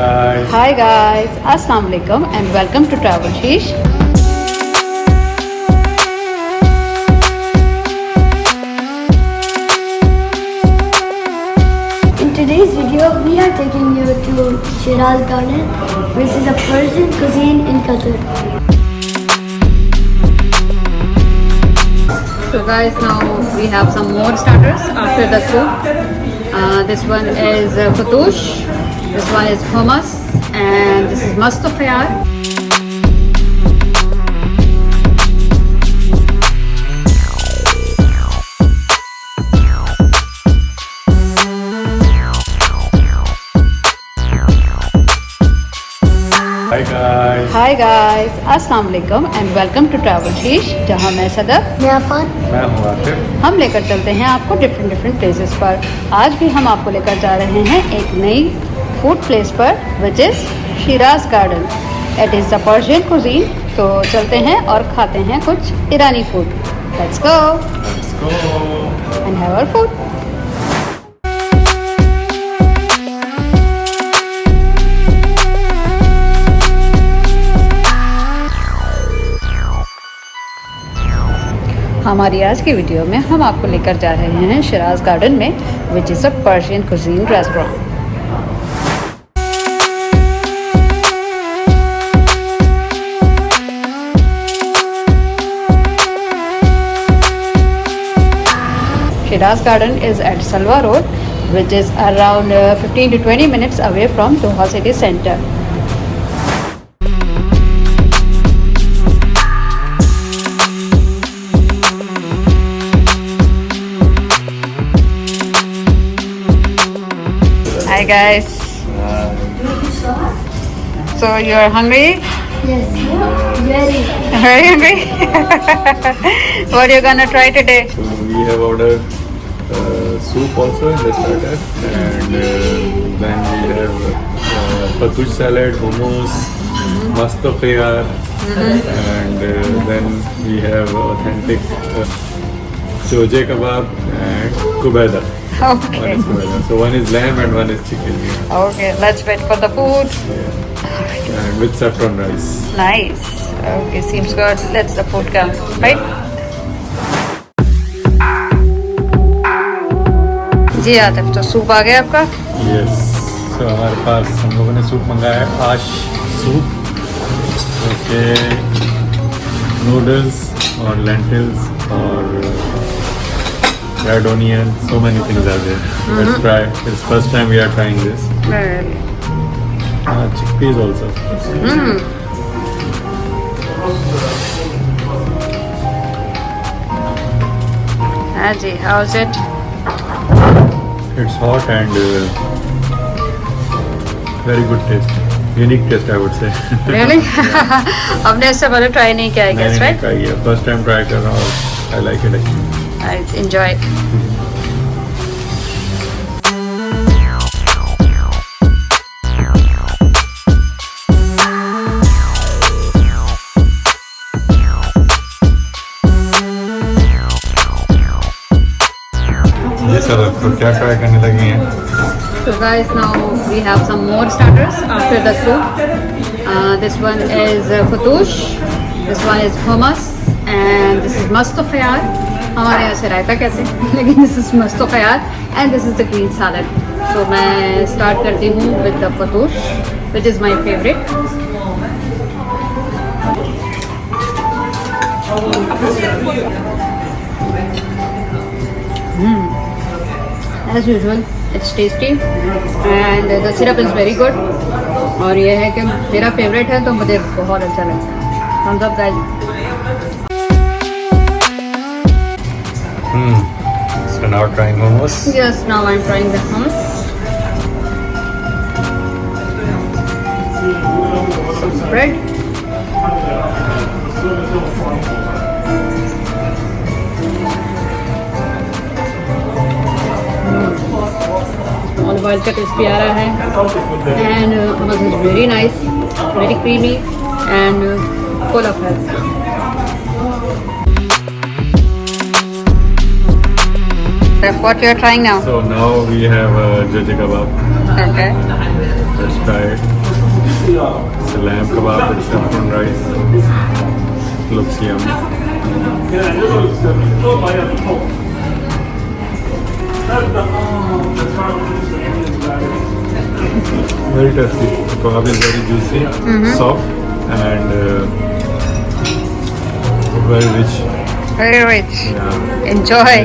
guys. Hi guys, Assalamu alaikum and welcome to Travel Sheesh. In today's video, we are taking you to Shiraz Garden, which is a Persian cuisine in Qatar. So guys, now we have some more starters after the soup. This one is fatoush, this one is hummus, and this is mast khayar. Hi guys. Hi guys, Assalamu alaikum and welcome to Travel Sheesh, जहाँ मैं सदफ मैं अफान मैं हूँ आतिफ। हम लेकर चलते हैं आपको डिफरेंट प्लेसेस पर। आज भी हम आपको लेकर जा रहे हैं एक नई फूड प्लेस पर, which is Shiraz garden. It is the Persian cuisine. तो चलते हैं और खाते हैं कुछ ईरानी food. Let's go Let's go. And have our food. हमारी आज की वीडियो में हम आपको लेकर जा रहे हैं शिराज गार्डन में, which is a Persian cuisine restaurant. Shiraz Garden is at Salwa Road, which is around 15 to 20 minutes away from Doha city center. Hi guys. So you are hungry? Yes, very. Very hungry? What are you gonna try today? So we have ordered soup also in the starter, and then we have fatoush salad, hummus, mast khayar, and then we have authentic choje kebab and kubeda. One Okay. is kubeda. So one is lamb and one is chicken. Okay, let's wait for the food. And with saffron rice. Nice. Okay, seems good. Let's the food come. Right? जी आतिफ, तो soup आ गया आपका। Yes, तो हमारे पास हम लोगों ने soup मंगाया है, आश सूप, ओके, नूडल्स और लेंटिल्स और red onion, so many things are there. Let's try, it's first time we are trying this. Chickpeas also. हाँ जी, how is it? It's hot and very good taste. Unique taste, I would say. Really? हमने इससे पहले try नहीं किया है, मैंने guys, नहीं right? ट्राई किया, फर्स्ट टाइम ट्राई कर रहा हूँ। I like it actually. I enjoy it. ये सर तो क्या ट्राई करने लगी हैं? So guys, now we have some more starters after the soup. This one is fatoush, this one is hummus, and this is mast khayar. हमारे यहाँ से रायता कहते हैं, लेकिन this is mast khayar, and this is the green salad. So मैं start करती हूँ with the fatoush, which is my favorite. As usual, it's tasty and the syrup is very good. और ये है कि मेरा फेवरेट है तो मुझे बहुत अच्छा लगता है। Thumbs up guys. So now trying hummus. Yes, now I'm trying the hummus. Some bread. Olive oil का crispy आ रहा है and hummus is very nice, very creamy and full of health. What you're trying now? So now we have Joji kebab. Okay. Let's try it. It's a lamb kebab with saffron rice. Looks yummy. Very tasty. The kebab is very juicy, soft, and very rich. Very rich. Yeah. Enjoy.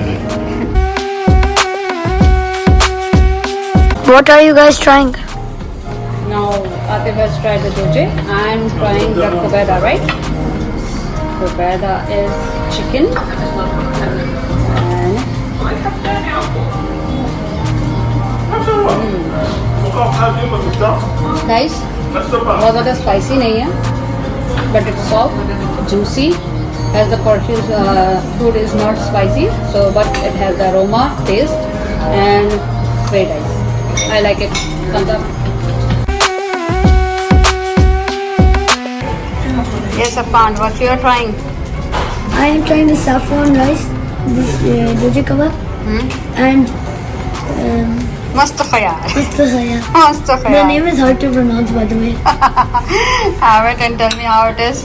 What are you guys trying? Now, Atif has tried the doje. I'm trying the kubeda, right? Kubeda is chicken. And nice. बहुत ज़्यादा spicy नहीं है, but it's soft, juicy. As the Portuguese food is not spicy, so but it has the aroma, taste, and very nice. I like it. Thumbs up. Yes, Afan, what you are trying? I am trying the saffron rice, this doji kebab, and Mast khayal. mustahaya. Mast The khayal. name is hard to pronounce, by the way. Have it and tell me how it is.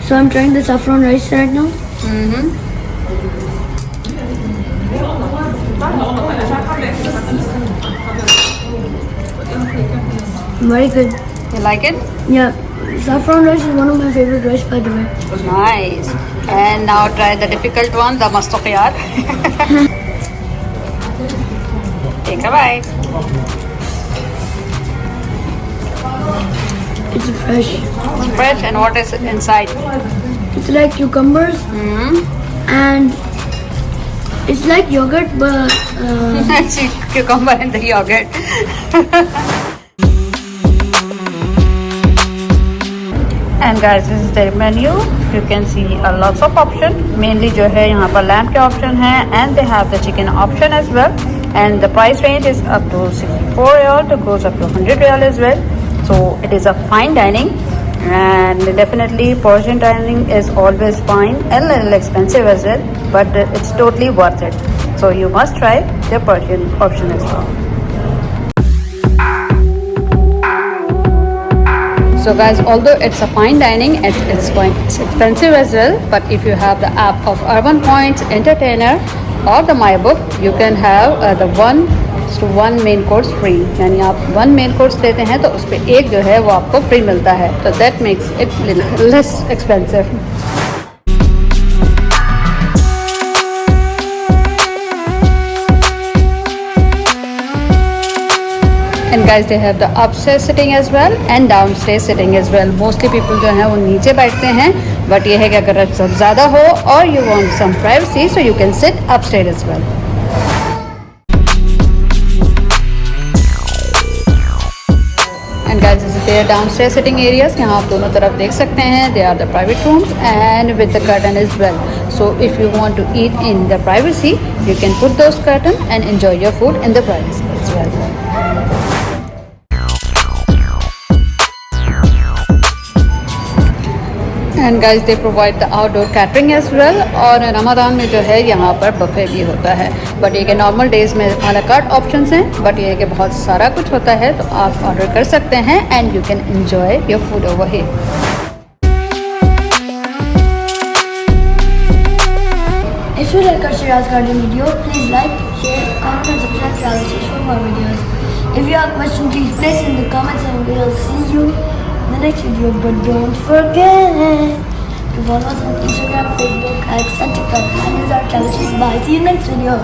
So I'm trying the saffron rice right now. Very good. You like it? Yeah, saffron rice is one of my favorite rice, by the way. Nice. And now try the difficult one, the mast khayal. Take a bite. It's fresh. Fresh, and what is inside? It's like cucumbers and it's like yogurt, but Cucumber and the yogurt. And guys, this is the menu. You can see a lots of option. Mainly जो है यहाँ पर lamb के option है, and they have the chicken option as well. And the price range is up to 64 real to goes up to 100 real as well. So it is a fine dining, and definitely Persian dining is always fine and a little expensive as well, but it's totally worth it. So you must try the Persian option as well. So guys, although it's a fine dining, it's quite expensive as well, but if you have the app of Urban Points, Entertainer or the MyBook, you can have the 1:1 main course free. यानी आप 1 main course लेते हैं तो उस पर एक जो है वो आपको फ्री मिलता है, तो that makes it less expensive. And guys, they have the upstairs sitting as well and downstairs sitting as well. Mostly people जो हैं वो नीचे बैठते हैं, but ये है कि अगर सब ज़्यादा हो और you want some privacy, so you can sit upstairs as well. And guys, this is their downstairs sitting areas. यहाँ आप दोनों तरफ देख सकते हैं. They are the private rooms and with the curtain as well. So if you want to eat in the privacy, you can put those curtain and enjoy your food in the privacy as well. And guys, they provide the outdoor catering as well. और रमज़ान में जो है यहाँ पर buffet भी होता है, but ये कि नॉर्मल डेज़ में आ ला कार्ट ऑप्शंस हैं, बट ये है कि बहुत सारा कुछ होता है, तो आप ऑर्डर कर सकते हैं and you can enjoy your food over here. If you like our Shiraz Garden video, please like, share, comment and subscribe to our channel for more videos. If you have questions, please place in the comments and we'll see you in the next video. But don't forget to follow us on Instagram, Facebook, and TikTok. And use our channel. Bye. See you next video.